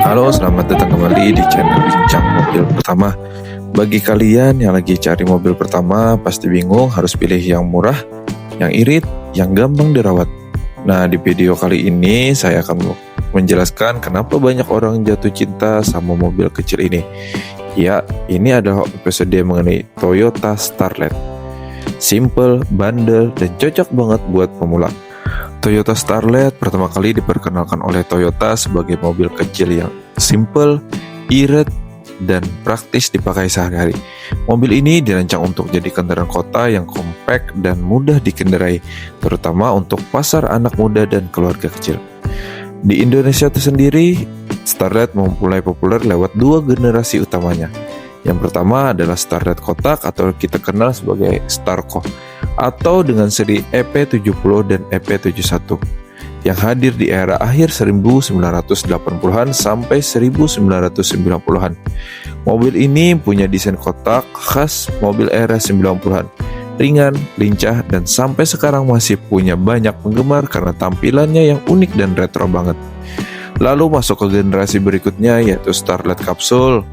Halo, selamat datang kembali di channel Bincang Mobil Pertama. Bagi kalian yang lagi cari mobil pertama, pasti bingung harus pilih yang murah, yang irit, yang gampang dirawat. Nah, di video kali ini saya akan menjelaskan kenapa banyak orang jatuh cinta sama mobil kecil ini. Ya, ini adalah episode mengenai Toyota Starlet. Simple, bandel, dan cocok banget buat pemula. Toyota Starlet pertama kali diperkenalkan oleh Toyota sebagai mobil kecil yang simple, irit, dan praktis dipakai sehari-hari. Mobil ini dirancang untuk jadi kendaraan kota yang kompak dan mudah dikendarai, terutama untuk pasar anak muda dan keluarga kecil. Di Indonesia sendiri, Starlet mulai populer lewat dua generasi utamanya. Yang pertama adalah Starlet kotak atau kita kenal sebagai Starco, atau dengan seri EP70 dan EP71 yang hadir di era akhir 1980-an sampai 1990-an. Mobil ini punya desain kotak khas mobil era 90-an, ringan, lincah, dan sampai sekarang masih punya banyak penggemar karena tampilannya yang unik dan retro banget. Lalu masuk ke generasi berikutnya yaitu Starlet Capsule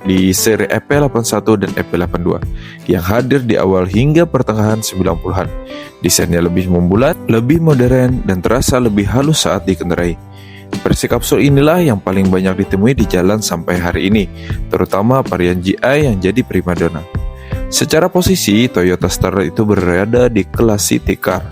di seri EP81 dan EP82 yang hadir di awal hingga pertengahan 90-an. Desainnya lebih membulat, lebih modern, dan terasa lebih halus saat dikendarai. Versi kapsul inilah yang paling banyak ditemui di jalan sampai hari ini, terutama varian GI yang jadi primadona. Secara posisi, Toyota Starlet itu berada di kelas city car,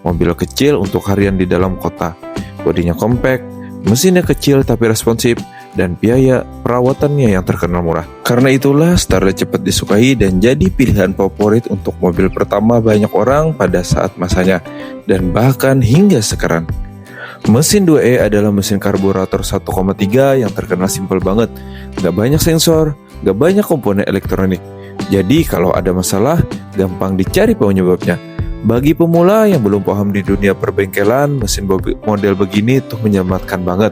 mobil kecil untuk harian di dalam kota. Bodinya kompak, mesinnya kecil tapi responsif, dan biaya perawatannya yang terkenal murah. Karena itulah Starlet cepat disukai dan jadi pilihan favorit untuk mobil pertama banyak orang pada saat masanya, dan bahkan hingga sekarang. Mesin 2E adalah mesin karburator 1,3 yang terkenal simpel banget, gak banyak sensor, gak banyak komponen elektronik. Jadi kalau ada masalah, gampang dicari penyebabnya. Bagi pemula yang belum paham di dunia perbengkelan, mesin model begini tuh menyelamatkan banget.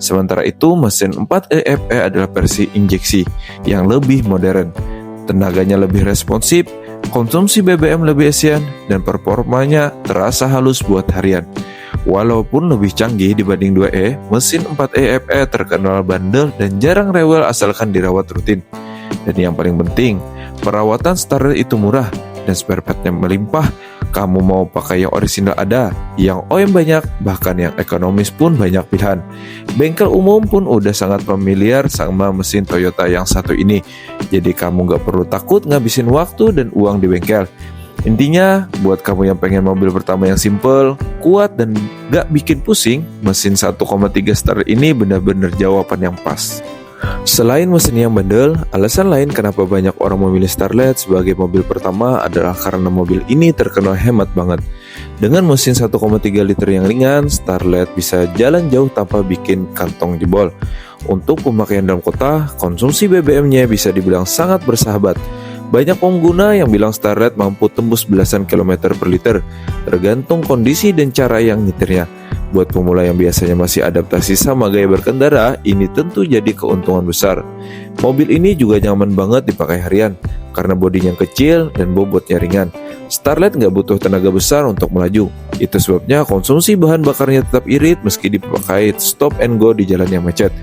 Sementara itu, mesin 4EFE adalah versi injeksi yang lebih modern. Tenaganya lebih responsif, konsumsi BBM lebih efisien, dan performanya terasa halus buat harian. Walaupun lebih canggih dibanding 2E, mesin 4EFE terkenal bandel dan jarang rewel asalkan dirawat rutin. Dan yang paling penting, perawatan Starlet itu murah dan spare part-nya melimpah. Kamu mau pakai yang orisinal ada, yang OEM banyak, bahkan yang ekonomis pun banyak pilihan. Bengkel umum pun udah sangat familiar sama mesin Toyota yang satu ini. Jadi kamu gak perlu takut ngabisin waktu dan uang di bengkel. Intinya, buat kamu yang pengen mobil pertama yang simple, kuat, dan gak bikin pusing, mesin 1,3 Starlet ini benar-benar jawaban yang pas. Selain mesin yang bandel, alasan lain kenapa banyak orang memilih Starlet sebagai mobil pertama adalah karena mobil ini terkenal hemat banget. Dengan mesin 1,3 liter yang ringan, Starlet bisa jalan jauh tanpa bikin kantong jebol. Untuk pemakaian dalam kota, konsumsi BBM-nya bisa dibilang sangat bersahabat. Banyak pengguna yang bilang Starlet mampu tembus belasan kilometer per liter, tergantung kondisi dan cara yang nyetirnya. Buat pemula yang biasanya masih adaptasi sama gaya berkendara, ini tentu jadi keuntungan besar. Mobil ini juga nyaman banget dipakai harian, karena bodinya kecil dan bobotnya ringan. Starlet nggak butuh tenaga besar untuk melaju. Itu sebabnya konsumsi bahan bakarnya tetap irit meski dipakai stop and go di jalan yang macet.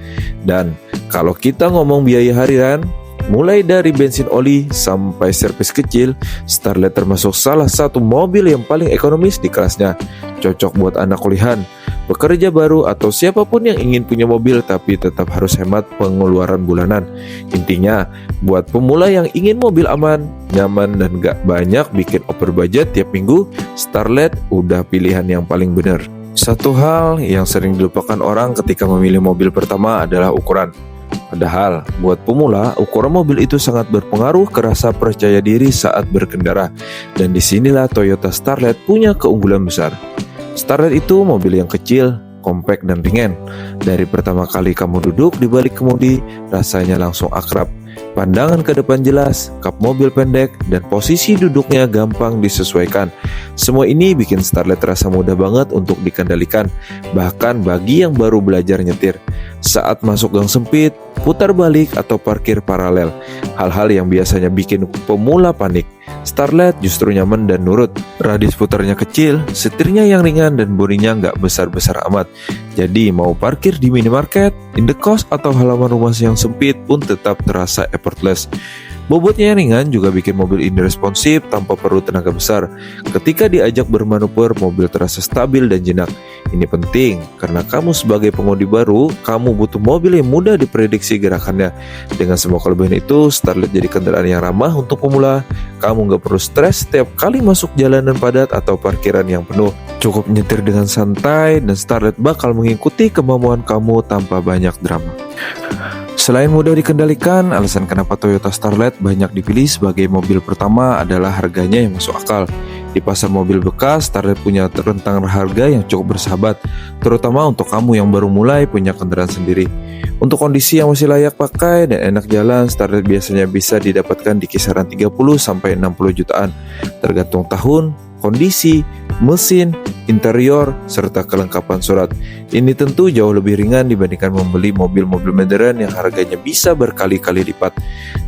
Dan kalau kita ngomong biaya harian, mulai dari bensin oli sampai servis kecil, Starlet termasuk salah satu mobil yang paling ekonomis di kelasnya. Cocok buat anak kuliahan, pekerja baru, atau siapapun yang ingin punya mobil tapi tetap harus hemat pengeluaran bulanan. Intinya, buat pemula yang ingin mobil aman, nyaman, dan gak banyak bikin over budget tiap minggu, Starlet udah pilihan yang paling benar. Satu hal yang sering dilupakan orang ketika memilih mobil pertama adalah ukuran. Padahal, buat pemula, ukuran mobil itu sangat berpengaruh ke rasa percaya diri saat berkendara. Dan disinilah Toyota Starlet punya keunggulan besar. Starlet itu mobil yang kecil, kompak, dan ringan. Dari pertama kali kamu duduk di balik kemudi, rasanya langsung akrab. Pandangan ke depan jelas, kap mobil pendek, dan posisi duduknya gampang disesuaikan. Semua ini bikin Starlet terasa mudah banget untuk dikendalikan, bahkan bagi yang baru belajar nyetir. Saat masuk gang sempit, putar balik, atau parkir paralel, hal-hal yang biasanya bikin pemula panik, Starlet justru nyaman dan nurut. Radius putarnya kecil, setirnya yang ringan dan bodinya nggak besar-besar amat. Jadi mau parkir di minimarket, indekos atau halaman rumah yang sempit pun tetap terasa effortless. Bobotnya yang ringan juga bikin mobil ini responsif tanpa perlu tenaga besar. Ketika diajak bermanuver, mobil terasa stabil dan jinak. Ini penting karena kamu sebagai pengemudi baru, kamu butuh mobil yang mudah diprediksi gerakannya. Dengan semua kelebihan itu, Starlet jadi kendaraan yang ramah untuk pemula. Kamu nggak perlu stres setiap kali masuk jalanan padat atau parkiran yang penuh. Cukup nyetir dengan santai dan Starlet bakal mengikuti kemampuan kamu tanpa banyak drama. Selain mudah dikendalikan, alasan kenapa Toyota Starlet banyak dipilih sebagai mobil pertama adalah harganya yang masuk akal. Di pasar mobil bekas, Starlet punya rentang harga yang cukup bersahabat, terutama untuk kamu yang baru mulai punya kendaraan sendiri. Untuk kondisi yang masih layak pakai dan enak jalan, Starlet biasanya bisa didapatkan di kisaran 30-60 jutaan, tergantung tahun, kondisi, mesin, interior, serta kelengkapan surat. Ini tentu jauh lebih ringan dibandingkan membeli mobil-mobil modern yang harganya bisa berkali-kali lipat.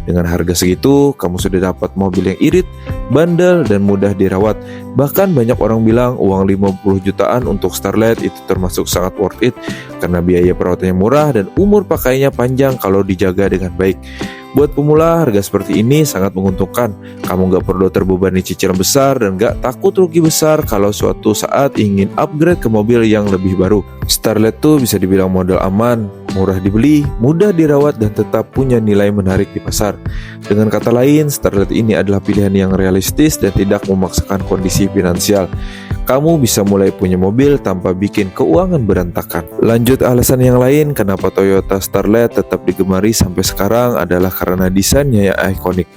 Dengan harga segitu, kamu sudah dapat mobil yang irit, bandel, dan mudah dirawat. Bahkan banyak orang bilang uang 50 jutaan untuk Starlet itu termasuk sangat worth it karena biaya perawatannya murah dan umur pakainya panjang kalau dijaga dengan baik. Buat pemula, harga seperti ini sangat menguntungkan. Kamu nggak perlu terbebani cicilan besar dan nggak takut rugi besar kalau suatu saat ingin upgrade ke mobil yang lebih baru. Starlet tuh bisa dibilang model aman, murah dibeli, mudah dirawat, dan tetap punya nilai menarik di pasar. Dengan kata lain, Starlet ini adalah pilihan yang realistis dan tidak memaksakan kondisi finansial. Kamu bisa mulai punya mobil tanpa bikin keuangan berantakan. Lanjut, alasan yang lain kenapa Toyota Starlet tetap digemari sampai sekarang adalah karena desainnya yang ikonik.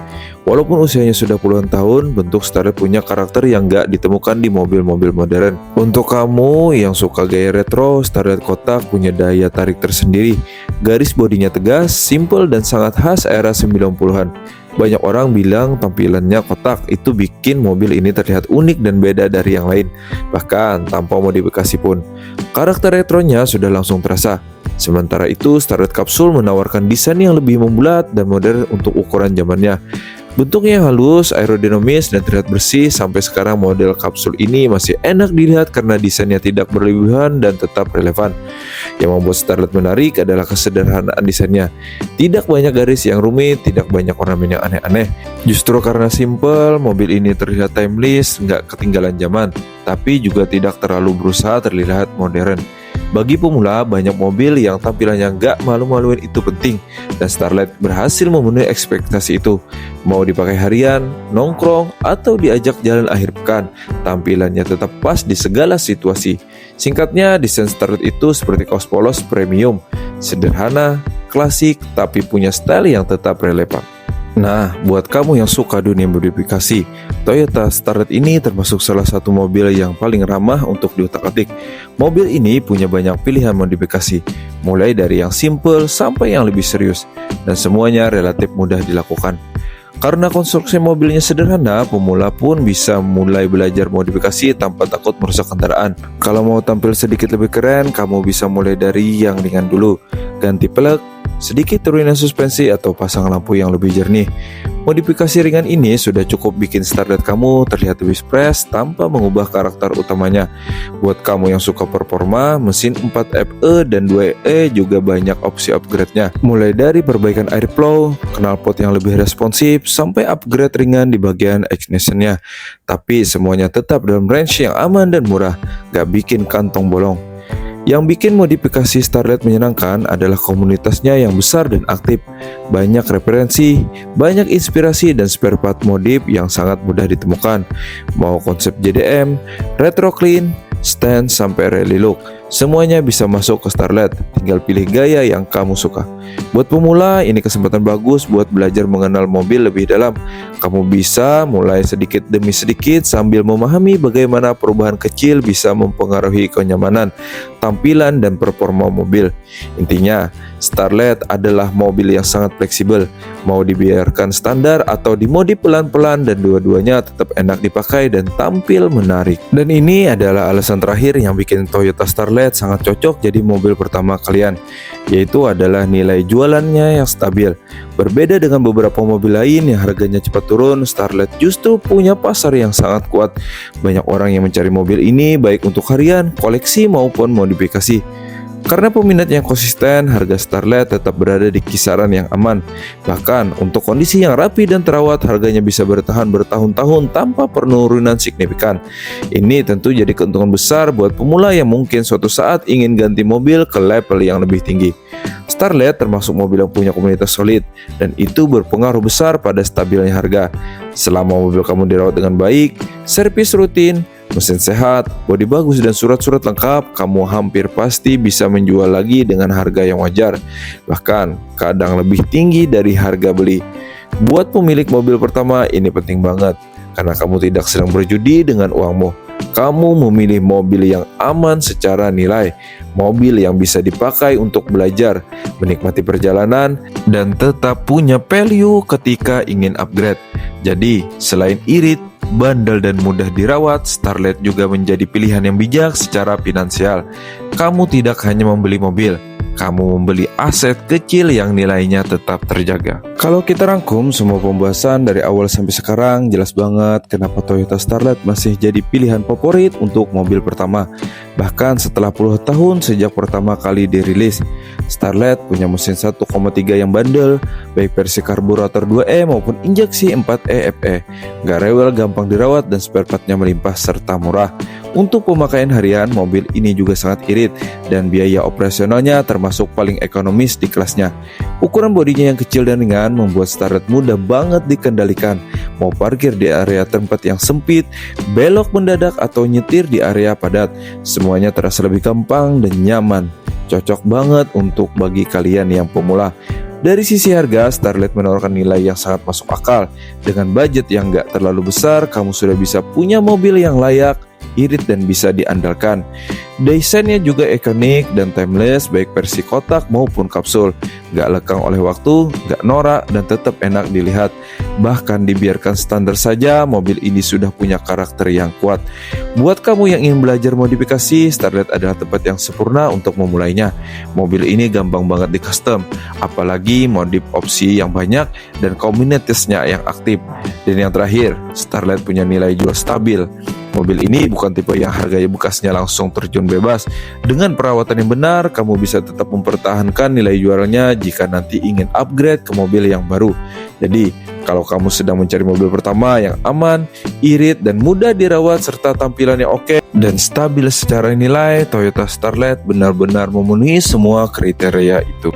Walaupun usianya sudah puluhan tahun, bentuk Starlet punya karakter yang gak ditemukan di mobil-mobil modern. Untuk kamu yang suka gaya retro, Starlet kotak punya daya tarik tersendiri. Garis bodinya tegas, simple, dan sangat khas era 90-an. Banyak orang bilang tampilannya kotak itu bikin mobil ini terlihat unik dan beda dari yang lain. Bahkan tanpa modifikasi pun, karakter retronya sudah langsung terasa. Sementara itu, Starlet Kapsul menawarkan desain yang lebih membulat dan modern untuk ukuran zamannya. Bentuknya halus, aerodinamis, dan terlihat bersih. Sampai sekarang model kapsul ini masih enak dilihat karena desainnya tidak berlebihan dan tetap relevan. Yang membuat Starlet menarik adalah kesederhanaan desainnya. Tidak banyak garis yang rumit, tidak banyak ornamen yang aneh-aneh. Justru karena simple, mobil ini terlihat timeless, nggak ketinggalan zaman, tapi juga tidak terlalu berusaha terlihat modern. Bagi pemula, banyak mobil yang tampilannya nggak malu-maluin itu penting, dan Starlet berhasil memenuhi ekspektasi itu. Mau dipakai harian, nongkrong, atau diajak jalan akhir pekan, tampilannya tetap pas di segala situasi. Singkatnya, desain Starlet itu seperti kaos polos premium, sederhana, klasik, tapi punya style yang tetap relevan. Nah, buat kamu yang suka dunia modifikasi, Toyota Starlet ini termasuk salah satu mobil yang paling ramah untuk diutak-atik. Mobil ini punya banyak pilihan modifikasi, mulai dari yang simple sampai yang lebih serius, dan semuanya relatif mudah dilakukan. Karena konstruksi mobilnya sederhana, pemula pun bisa mulai belajar modifikasi tanpa takut merusak kendaraan. Kalau mau tampil sedikit lebih keren, kamu bisa mulai dari yang ringan dulu. Ganti pelek, sedikit turunan suspensi, atau pasang lampu yang lebih jernih. Modifikasi ringan ini sudah cukup bikin Starlet kamu terlihat lebih fresh tanpa mengubah karakter utamanya. Buat kamu yang suka performa, mesin 4FE dan 2E juga banyak opsi upgrade-nya. Mulai dari perbaikan airflow, knalpot yang lebih responsif, sampai upgrade ringan di bagian ignition-nya. Tapi semuanya tetap dalam range yang aman dan murah, gak bikin kantong bolong. Yang bikin modifikasi Starlet menyenangkan adalah komunitasnya yang besar dan aktif. Banyak referensi, banyak inspirasi, dan spare part modif yang sangat mudah ditemukan. Mau konsep JDM, retro clean, stand, sampai rally look, semuanya bisa masuk ke Starlet. Tinggal pilih gaya yang kamu suka. Buat pemula, ini kesempatan bagus buat belajar mengenal mobil lebih dalam. Kamu bisa mulai sedikit demi sedikit sambil memahami bagaimana perubahan kecil bisa mempengaruhi kenyamanan, tampilan, dan performa mobil. Intinya, Starlet adalah mobil yang sangat fleksibel. Mau dibiarkan standar atau dimodif pelan-pelan, dan dua-duanya tetap enak dipakai dan tampil menarik. Dan ini adalah alasan terakhir yang bikin Toyota Starlet Starlet sangat cocok jadi mobil pertama kalian, yaitu adalah nilai jualannya yang stabil. Berbeda dengan beberapa mobil lain yang harganya cepat turun, Starlet justru punya pasar yang sangat kuat. Banyak orang yang mencari mobil ini baik untuk harian, koleksi maupun modifikasi. Karena peminat yang konsisten, harga Starlet tetap berada di kisaran yang aman. Bahkan untuk kondisi yang rapi dan terawat, harganya bisa bertahan bertahun-tahun tanpa penurunan signifikan. Ini tentu jadi keuntungan besar buat pemula yang mungkin suatu saat ingin ganti mobil ke level yang lebih tinggi. Starlet termasuk mobil yang punya komunitas solid, dan itu berpengaruh besar pada stabilnya harga. Selama mobil kamu dirawat dengan baik, servis rutin, mesin sehat, bodi bagus dan surat-surat lengkap, kamu hampir pasti bisa menjual lagi dengan harga yang wajar. Bahkan kadang lebih tinggi dari harga beli. Buat pemilik mobil pertama ini penting banget, karena kamu tidak sedang berjudi dengan uangmu. Kamu memilih mobil yang aman secara nilai, mobil yang bisa dipakai untuk belajar, menikmati perjalanan, dan tetap punya value ketika ingin upgrade. Jadi, selain irit, bandel dan mudah dirawat, Starlet juga menjadi pilihan yang bijak secara finansial. Kamu tidak hanya membeli mobil, kamu membeli aset kecil yang nilainya tetap terjaga. Kalau kita rangkum semua pembahasan dari awal sampai sekarang, jelas banget kenapa Toyota Starlet masih jadi pilihan favorit untuk mobil pertama. Bahkan setelah puluhan tahun sejak pertama kali dirilis, Starlet punya mesin 1,3 yang bandel, baik versi karburator 2E maupun injeksi 4E FE. Gak rewel, gampang dirawat, dan spare partnya melimpah serta murah. Untuk pemakaian harian, mobil ini juga sangat irit dan biaya operasionalnya termasuk paling ekonomis di kelasnya. Ukuran bodinya yang kecil dan ringan membuat Starlet mudah banget dikendalikan. Mau parkir di area tempat yang sempit, belok mendadak, atau nyetir di area padat, semuanya terasa lebih gampang dan nyaman. Cocok banget untuk bagi kalian yang pemula. Dari sisi harga, Starlet menawarkan nilai yang sangat masuk akal. Dengan budget yang gak terlalu besar, kamu sudah bisa punya mobil yang layak, irit, dan bisa diandalkan. Desainnya juga ikonik dan timeless, baik versi kotak maupun kapsul. Gak lekang oleh waktu, gak norak, dan tetap enak dilihat. Bahkan dibiarkan standar saja, mobil ini sudah punya karakter yang kuat. Buat kamu yang ingin belajar modifikasi, Starlet adalah tempat yang sempurna untuk memulainya. Mobil ini gampang banget di custom, apalagi modif opsi yang banyak dan komunitasnya yang aktif. Dan yang terakhir, Starlet punya nilai jual stabil. Mobil ini bukan tipe yang harganya bekasnya langsung terjun bebas. Dengan perawatan yang benar, kamu bisa tetap mempertahankan nilai jualnya jika nanti ingin upgrade ke mobil yang baru. Jadi, kalau kamu sedang mencari mobil pertama yang aman, irit, dan mudah dirawat serta tampilannya oke dan stabil secara nilai, Toyota Starlet benar-benar memenuhi semua kriteria itu.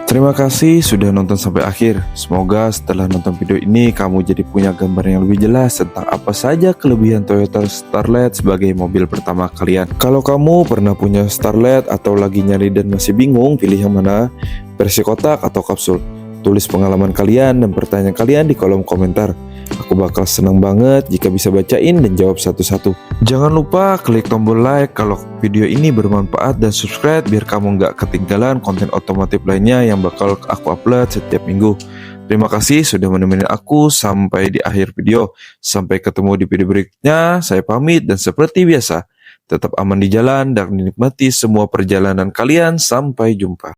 Terima kasih sudah nonton sampai akhir. Semoga setelah nonton video ini kamu jadi punya gambar yang lebih jelas tentang apa saja kelebihan Toyota Starlet sebagai mobil pertama kalian. Kalau kamu pernah punya Starlet atau lagi nyari dan masih bingung pilih yang mana, versi kotak atau kapsul, tulis pengalaman kalian dan pertanyaan kalian di kolom komentar. Aku bakal senang banget jika bisa bacain dan jawab satu-satu. Jangan lupa klik tombol like kalau video ini bermanfaat dan subscribe biar kamu nggak ketinggalan konten otomotif lainnya yang bakal aku upload setiap minggu. Terima kasih sudah menemani aku sampai di akhir video. Sampai ketemu di video berikutnya. Saya pamit dan seperti biasa, tetap aman di jalan dan menikmati semua perjalanan kalian. Sampai jumpa.